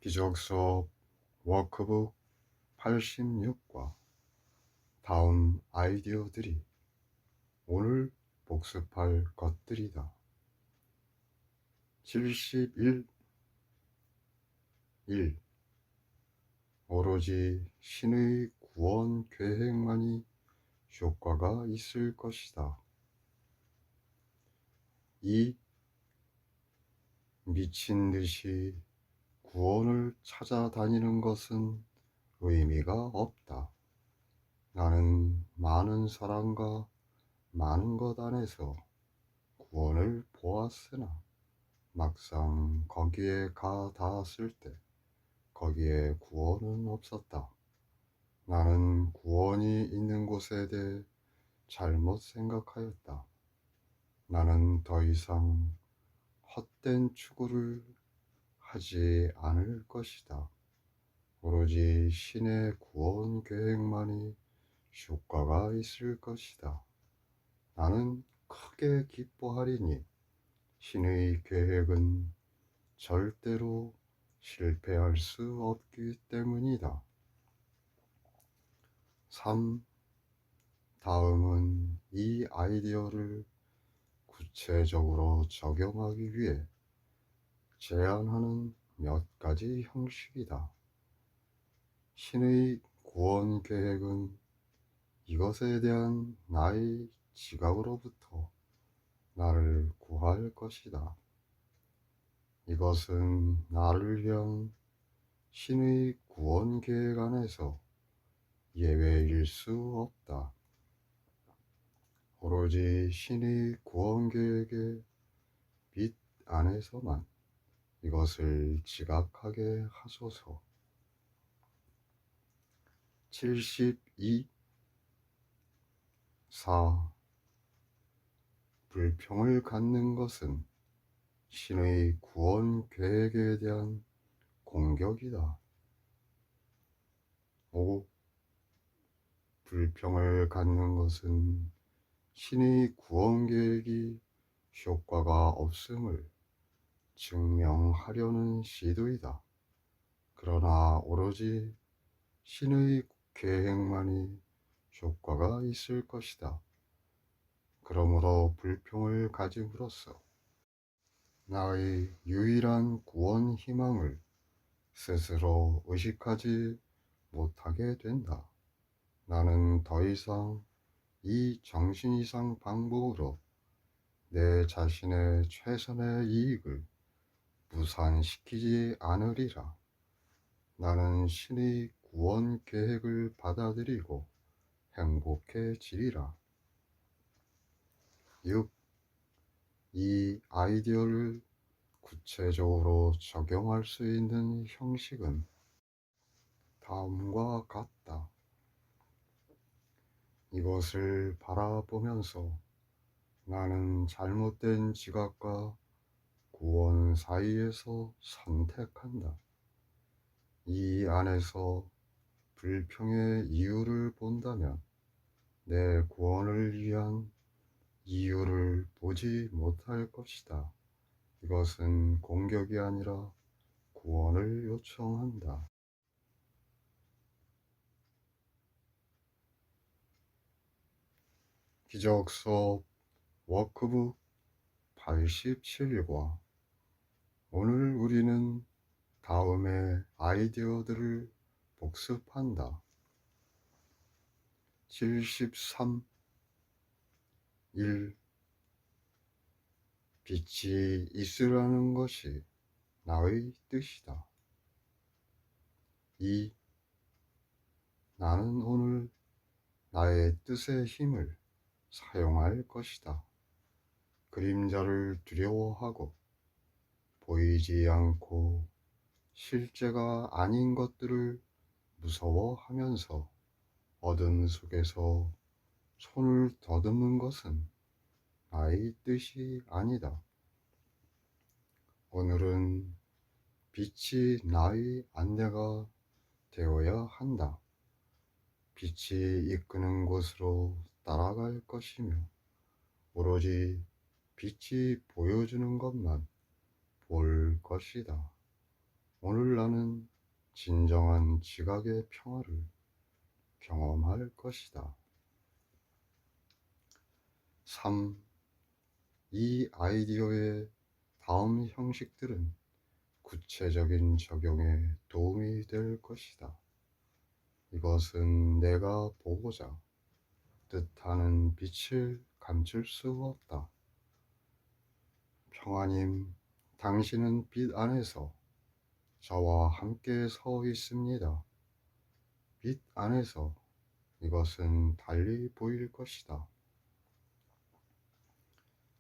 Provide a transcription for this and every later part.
기적 수업 워크북 86과 다음 아이디어들이 오늘 복습할 것들이다. 71. 1. 오로지 신의 구원 계획만이 효과가 있을 것이다. 2. 미친 듯이 구원을 찾아다니는 것은 의미가 없다. 나는 많은 사람과 많은 것 안에서 구원을 보았으나 막상 거기에 가 닿았을 때 거기에 구원은 없었다. 나는 구원이 있는 곳에 대해 잘못 생각하였다. 나는 더 이상 헛된 추구를 하지 않을 것이다. 오로지 신의 구원 계획만이 효과가 있을 것이다. 나는 크게 기뻐하리니 신의 계획은 절대로 실패할 수 없기 때문이다. 3. 다음은 이 아이디어를 구체적으로 적용하기 위해 제안하는 몇 가지 형식이다. 신의 구원 계획은 이것에 대한 나의 지각으로부터 나를 구할 것이다. 이것은 나를 위한 신의 구원 계획 안에서 예외일 수 없다. 오로지 신의 구원 계획의 빛 안에서만 이것을 지각하게 하소서. 72. 4. 불평을 갖는 것은 신의 구원 계획에 대한 공격이다. 5. 불평을 갖는 것은 신의 구원 계획이 효과가 없음을 증명하려는 시도이다. 그러나 오로지 신의 계획만이 효과가 있을 것이다. 그러므로 불평을 가짐으로써 나의 유일한 구원 희망을 스스로 의식하지 못하게 된다. 나는 더 이상 이 정신 이상 방법으로 내 자신의 최선의 이익을 무산시키지 않으리라. 나는 신의 구원 계획을 받아들이고 행복해지리라. 6. 이 아이디어를 구체적으로 적용할 수 있는 형식은 다음과 같다. 이것을 바라보면서 나는 잘못된 지각과 구원 사이에서 선택한다. 이 안에서 불평의 이유를 본다면 내 구원을 위한 이유를 보지 못할 것이다. 이것은 공격이 아니라 구원을 요청한다. 기적 수업 워크북 87과 오늘 우리는 다음의 아이디어들을 복습한다. 73. 1. 빛이 있으라는 것이 나의 뜻이다. 2. 나는 오늘 나의 뜻의 힘을 사용할 것이다. 그림자를 두려워하고 보이지 않고 실제가 아닌 것들을 무서워하면서 어둠 속에서 손을 더듬는 것은 나의 뜻이 아니다. 오늘은 빛이 나의 안내가 되어야 한다. 빛이 이끄는 곳으로 따라갈 것이며 오로지 빛이 보여주는 것만 볼 것이다. 오늘 나는 진정한 지각의 평화를 경험할 것이다. 3. 이 아이디어의 다음 형식들은 구체적인 적용에 도움이 될 것이다. 이것은 내가 보고자 뜻하는 빛을 감출 수 없다. 평화님, 당신은 빛 안에서 저와 함께 서 있습니다. 빛 안에서 이것은 달리 보일 것이다.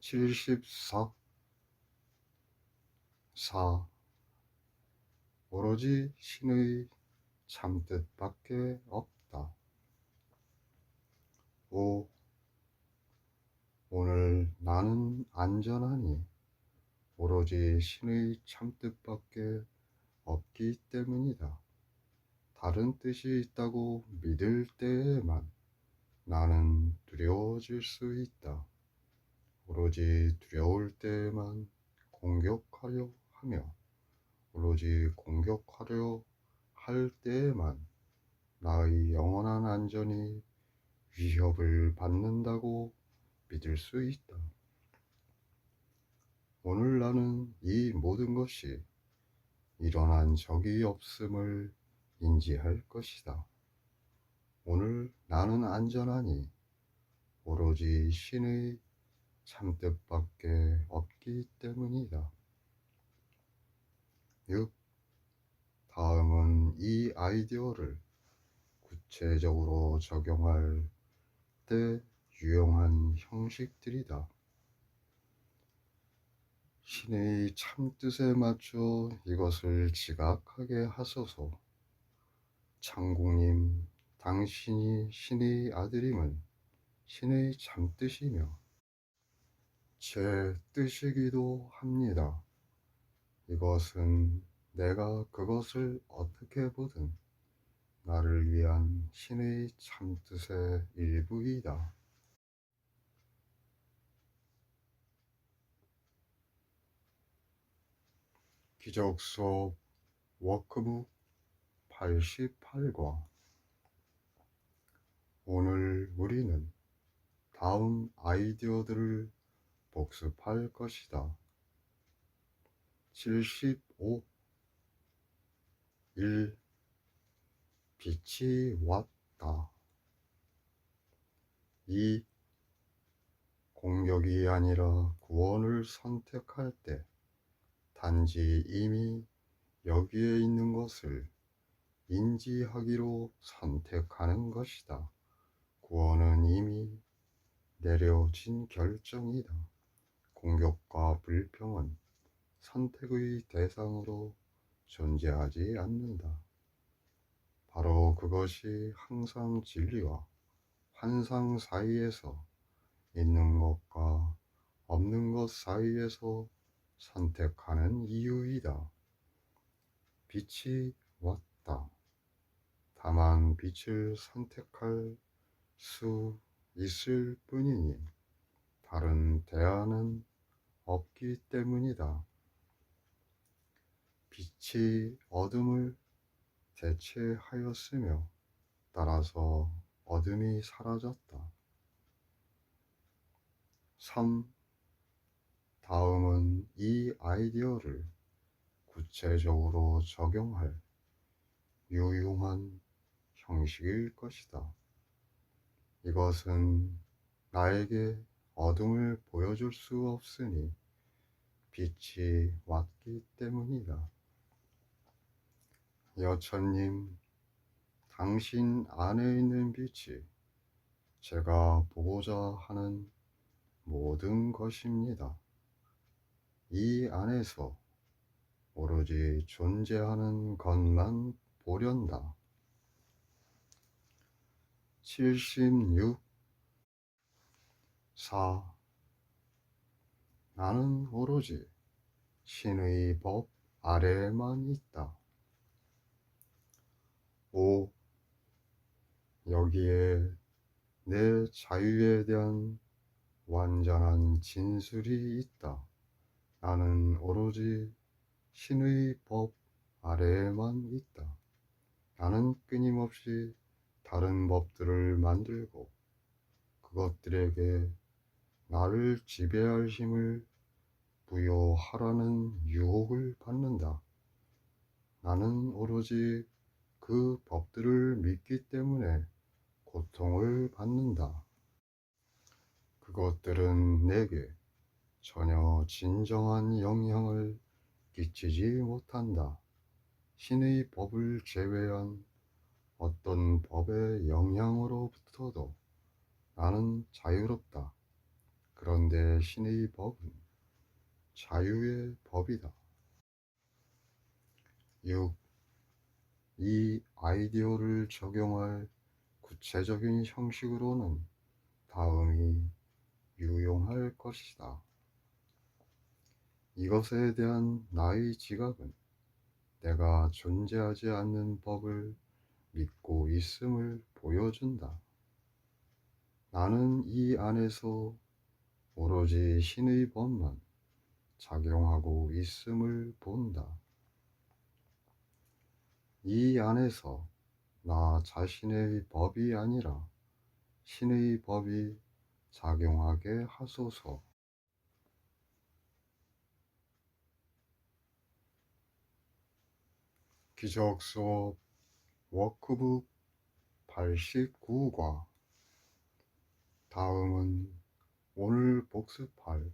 74. 4. 오로지 신의 참뜻밖에 없다. 5. 오늘 나는 안전하니 오로지 신의 참뜻밖에 없기 때문이다. 다른 뜻이 있다고 믿을 때에만 나는 두려워질 수 있다. 오로지 두려울 때에만 공격하려 하며 오로지 공격하려 할 때에만 나의 영원한 안전이 위협을 받는다고 믿을 수 있다. 오늘 나는 이 모든 것이 일어난 적이 없음을 인지할 것이다. 오늘 나는 안전하니 오로지 신의 참뜻밖에 없기 때문이다. 6. 다음은 이 아이디어를 구체적으로 적용할 때 유용한 형식들이다. 신의 참뜻에 맞춰 이것을 지각하게 하소서. 창국님, 당신이 신의 아들임은 신의 참뜻이며 제 뜻이기도 합니다. 이것은 내가 그것을 어떻게 보든 나를 위한 신의 참뜻의 일부이다. 기적 수업 워크북 88과 오늘 우리는 다음 아이디어들을 복습할 것이다. 75. 1. 빛이 왔다. 2. 공격이 아니라 구원을 선택할 때 단지 이미 여기에 있는 것을 인지하기로 선택하는 것이다. 구원은 이미 내려진 결정이다. 공격과 불평은 선택의 대상으로 존재하지 않는다. 바로 그것이 항상 진리와 환상 사이에서 있는 것과 없는 것 사이에서 선택하는 이유이다. 빛이 왔다. 다만 빛을 선택할 수 있을 뿐이니 다른 대안은 없기 때문이다. 빛이 어둠을 대체하였으며 따라서 어둠이 사라졌다. 3. 다음은 이 아이디어를 구체적으로 적용할 유용한 형식일 것이다. 이것은 나에게 어둠을 보여줄 수 없으니 빛이 왔기 때문이다. 여천님, 당신 안에 있는 빛이 제가 보고자 하는 모든 것입니다. 이 안에서 오로지 존재하는 것만 보련다. 76. 4. 나는 오로지 신의 법 아래에만 있다. 5. 여기에 내 자유에 대한 완전한 진술이 있다. 나는 오로지 신의 법 아래에만 있다. 나는 끊임없이 다른 법들을 만들고 그것들에게 나를 지배할 힘을 부여하라는 유혹을 받는다. 나는 오로지 그 법들을 믿기 때문에 고통을 받는다. 그것들은 내게 전혀 진정한 영향을 끼치지 못한다. 신의 법을 제외한 어떤 법의 영향으로부터도 나는 자유롭다. 그런데 신의 법은 자유의 법이다. 6. 이 아이디어를 적용할 구체적인 형식으로는 다음이 유용할 것이다. 이것에 대한 나의 지각은 내가 존재하지 않는 법을 믿고 있음을 보여준다. 나는 이 안에서 오로지 신의 법만 작용하고 있음을 본다. 이 안에서 나 자신의 법이 아니라 신의 법이 작용하게 하소서. 기적 수업 워크북 89과 다음은 오늘 복습할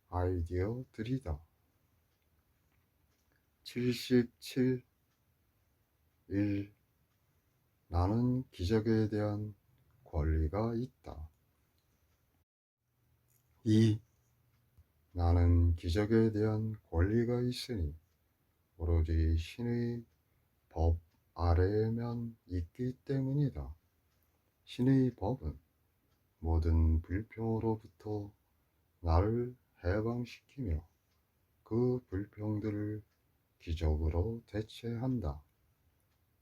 아이디어들이다. 77. 1. 나는 기적에 대한 권리가 있다. 2. 나는 기적에 대한 권리가 있으니 오로지 신의 법 아래에만 있기 때문이다. 신의 법은 모든 불평으로부터 나를 해방시키며 그 불평들을 기적으로 대체한다.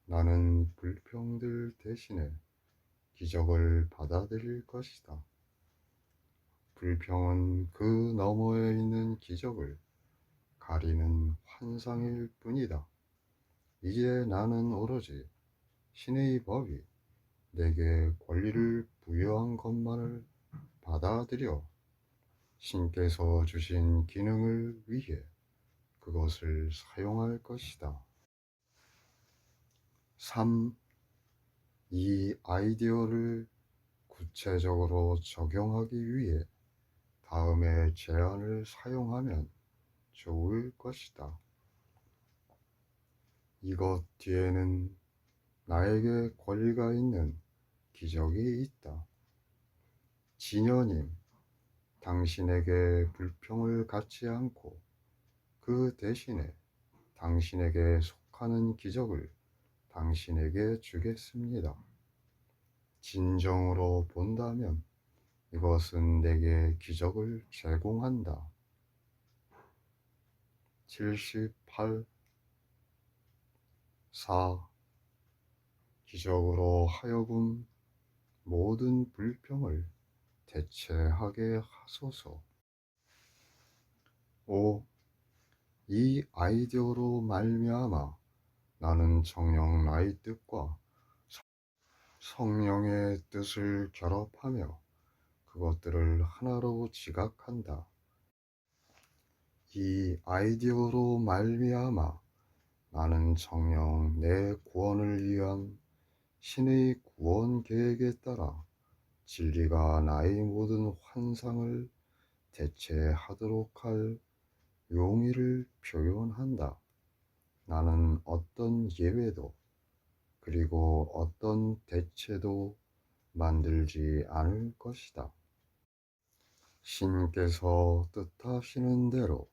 나는 불평들 대신에 기적을 받아들일 것이다. 불평은 그 너머에 있는 기적을 가리는 환상일 뿐이다. 이제 나는 오로지 신의 법이 내게 권리를 부여한 것만을 받아들여 신께서 주신 기능을 위해 그것을 사용할 것이다. 3. 이 아이디어를 구체적으로 적용하기 위해 다음의 제안을 사용하면 좋을 것이다. 이것 뒤에는 나에게 권리가 있는 기적이 있다. 진여님, 당신에게 불평을 갖지 않고 그 대신에 당신에게 속하는 기적을 당신에게 주겠습니다. 진정으로 본다면 이것은 내게 기적을 제공한다. 78. 4. 기적으로 하여금 모든 불평을 대체하게 하소서. 5. 이 아이디어로 말미암아 나는 정녕 나의 뜻과 성령의 뜻을 결합하며 그것들을 하나로 지각한다. 이 아이디어로 말미암아 나는 정녕 내 구원을 위한 신의 구원 계획에 따라 진리가 나의 모든 환상을 대체하도록 할 용의를 표현한다. 나는 어떤 예외도 그리고 어떤 대체도 만들지 않을 것이다. 신께서 뜻하시는 대로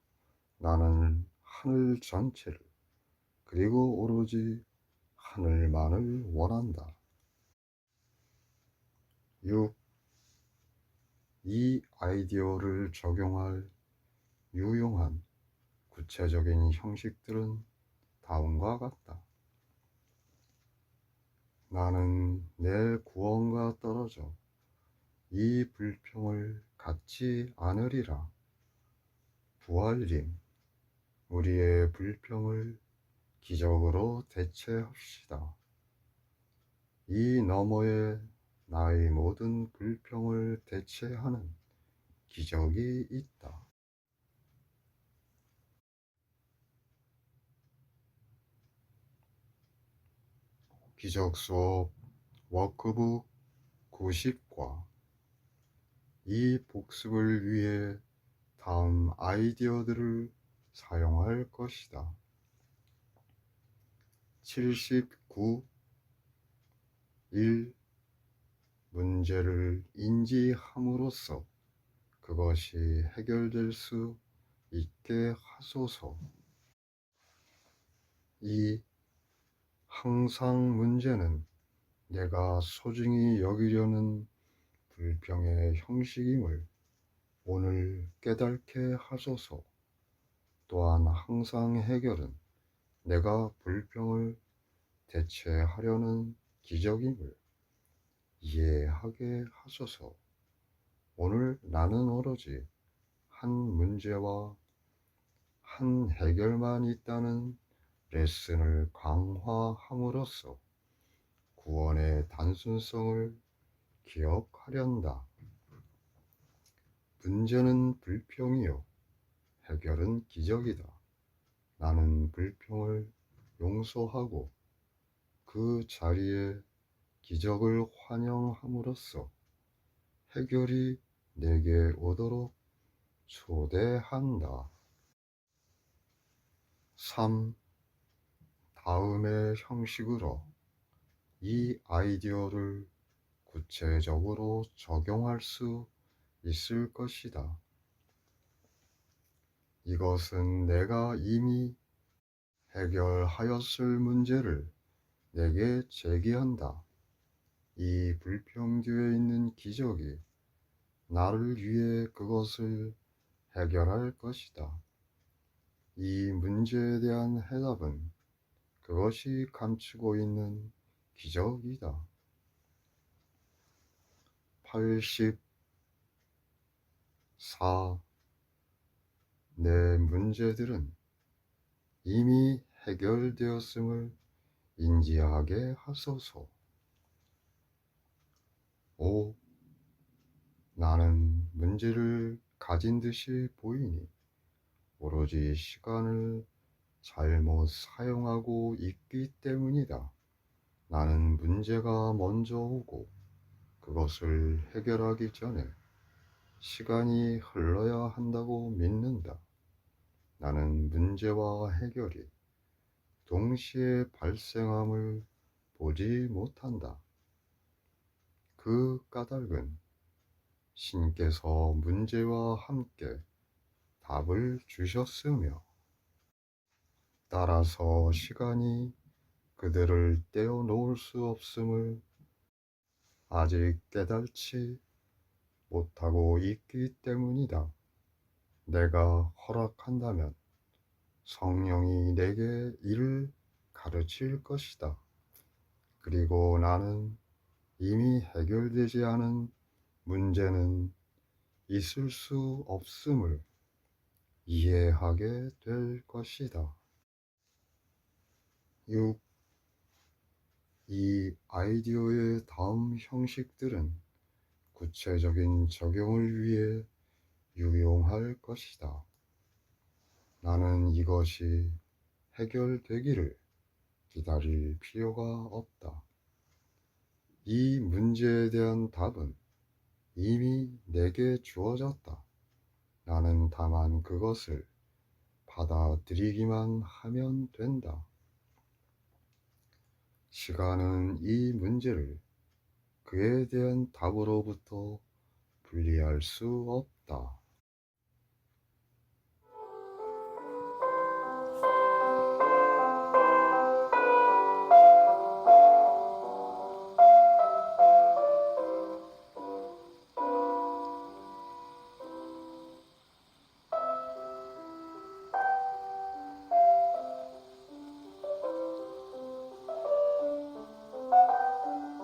나는 하늘 전체를 그리고 오로지 하늘만을 원한다. 6. 이 아이디어를 적용할 유용한 구체적인 형식들은 다음과 같다. 나는 내 구원과 떨어져 이 불평을 갖지 않으리라. 부활님, 우리의 불평을 기적으로 대체합시다. 이 너머에 나의 모든 불평을 대체하는 기적이 있다. 기적 수업 워크북 90과 이 복습을 위해 다음 아이디어들을 사용할 것이다. 79. 1. 문제를 인지함으로써 그것이 해결될 수 있게 하소서. 2. 항상 문제는 내가 소중히 여기려는 불평의 형식임을 오늘 깨닫게 하소서. 또한 항상 해결은 내가 불평을 대체하려는 기적임을 이해하게 하소서. 오늘 나는 오로지 한 문제와 한 해결만 있다는 레슨을 강화함으로써 구원의 단순성을 기억하련다. 문제는 불평이요 해결은 기적이다. 나는 불평을 용서하고 그 자리에 기적을 환영함으로써 해결이 내게 오도록 초대한다. 3. 다음의 형식으로 이 아이디어를 구체적으로 적용할 수 있을 것이다. 이것은 내가 이미 해결하였을 문제를 내게 제기한다. 이 불평 뒤에 있는 기적이 나를 위해 그것을 해결할 것이다. 이 문제에 대한 해답은 그것이 감추고 있는 기적이다. 84. 내 문제들은 이미 해결되었음을 인지하게 하소서. 5. 나는 문제를 가진 듯이 보이니 오로지 시간을 잘못 사용하고 있기 때문이다. 나는 문제가 먼저 오고 그것을 해결하기 전에 시간이 흘러야 한다고 믿는다. 나는 문제와 해결이 동시에 발생함을 보지 못한다. 그 까닭은 신께서 문제와 함께 답을 주셨으며 따라서 시간이 그들을 떼어놓을 수 없음을 아직 깨닫지 못하고 있기 때문이다. 내가 허락한다면 성령이 내게 이를 가르칠 것이다. 그리고 나는 이미 해결되지 않은 문제는 있을 수 없음을 이해하게 될 것이다. 6. 이 아이디어의 다음 형식들은 구체적인 적용을 위해 유용할 것이다. 나는 이것이 해결되기를 기다릴 필요가 없다. 이 문제에 대한 답은 이미 내게 주어졌다. 나는 다만 그것을 받아들이기만 하면 된다. 시간은 이 문제를 그에 대한 답으로부터 분리할 수 없다.